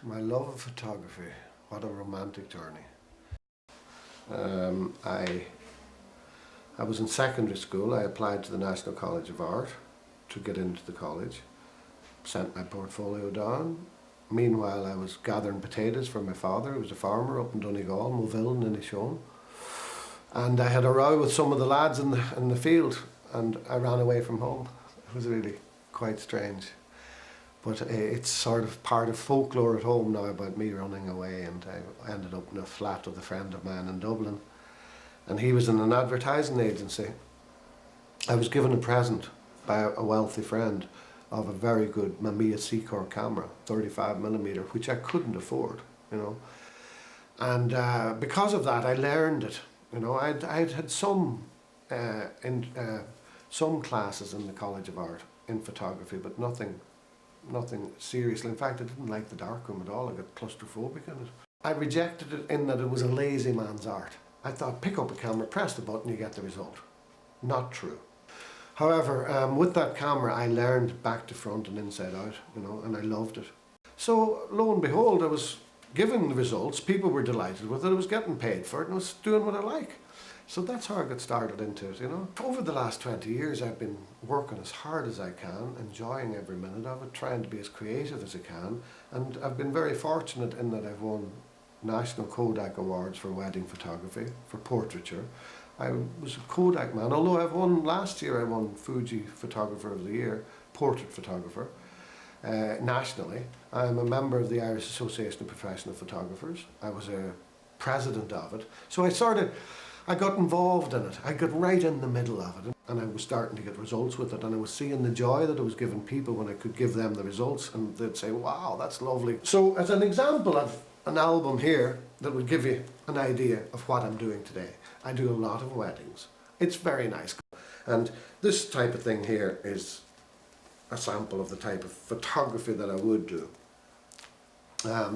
My love of photography, what a romantic journey. I was in secondary school. I applied to the National College of Art to get into the college, sent my portfolio down. Meanwhile, I was gathering potatoes for my father, who was a farmer up in Donegal, Moville in Inishowen. And I had a row with some of the lads in the field, and I ran away from home. It was really quite strange. But it's sort of part of folklore at home now about me running away, and I ended up in a flat with a friend of mine in Dublin. And he was in an advertising agency. I was given a present by a wealthy friend of a very good Mamiya Secor camera, 35mm, which I couldn't afford, you know. And because of that, I learned it. You know, I'd had some classes in the College of Art in photography, but nothing seriously. In fact, I didn't like the darkroom at all. I got claustrophobic in it. I rejected it in that it was a lazy man's art. I thought, pick up a camera, press the button, you get the result. Not true. However, with that camera, I learned back to front and inside out, you know, and I loved it. So, lo and behold, I was given the results, people were delighted with it, I was getting paid for it, and I was doing what I like. So that's how I got started into it, you know. Over the last 20 years, I've been working as hard as I can, enjoying every minute of it, trying to be as creative as I can, and I've been very fortunate in that I've won National Kodak Awards for wedding photography, for portraiture. I was a Kodak man, although last year I won Fuji Photographer of the Year, portrait photographer, nationally. I'm a member of the Irish Association of Professional Photographers. I was a president of it. So I got involved in it. I got right in the middle of it, and I was starting to get results with it, and I was seeing the joy that it was giving people when I could give them the results, and they'd say, wow, that's lovely. So as an example of an album here that would give you an idea of what I'm doing today. I do a lot of weddings. It's very nice. And this type of thing here is a sample of the type of photography that I would do.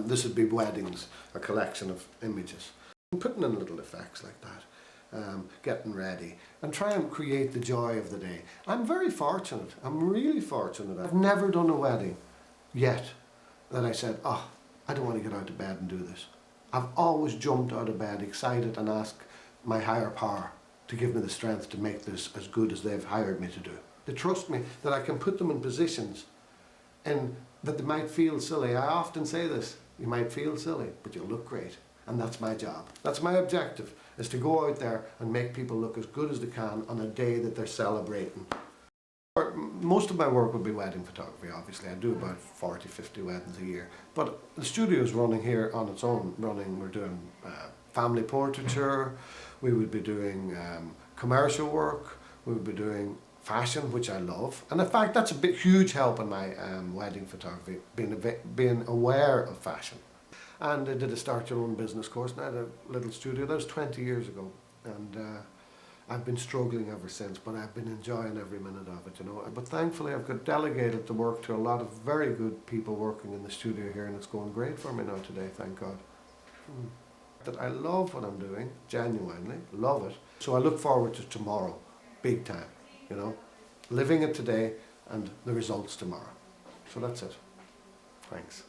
This would be weddings, a collection of images. I'm putting in little effects like that, getting ready, and try and create the joy of the day. I'm very fortunate. I'm really fortunate. I've never done a wedding yet that I said, oh, I don't want to get out of bed and do this. I've always jumped out of bed excited and asked my higher power to give me the strength to make this as good as they've hired me to do. They trust me that I can put them in positions and that they might feel silly. I often say this, you might feel silly, but you'll look great. And that's my job. That's my objective, is to go out there and make people look as good as they can on a day that they're celebrating. Most of my work would be wedding photography, obviously. I do about 40, 50 weddings a year. But the studio's running here on its own. We're doing family portraiture, we would be doing commercial work, we would be doing fashion, which I love. And in fact, that's a huge help in my wedding photography, being aware of fashion. And I did a Start Your Own Business course, and I had a little studio. That was 20 years ago. And I've been struggling ever since, but I've been enjoying every minute of it, you know. But thankfully I've got delegated the work to a lot of very good people working in the studio here, and it's going great for me now today, thank God. That I love what I'm doing, genuinely, love it. So I look forward to tomorrow, big time, you know. Living it today and the results tomorrow. So that's it. Thanks.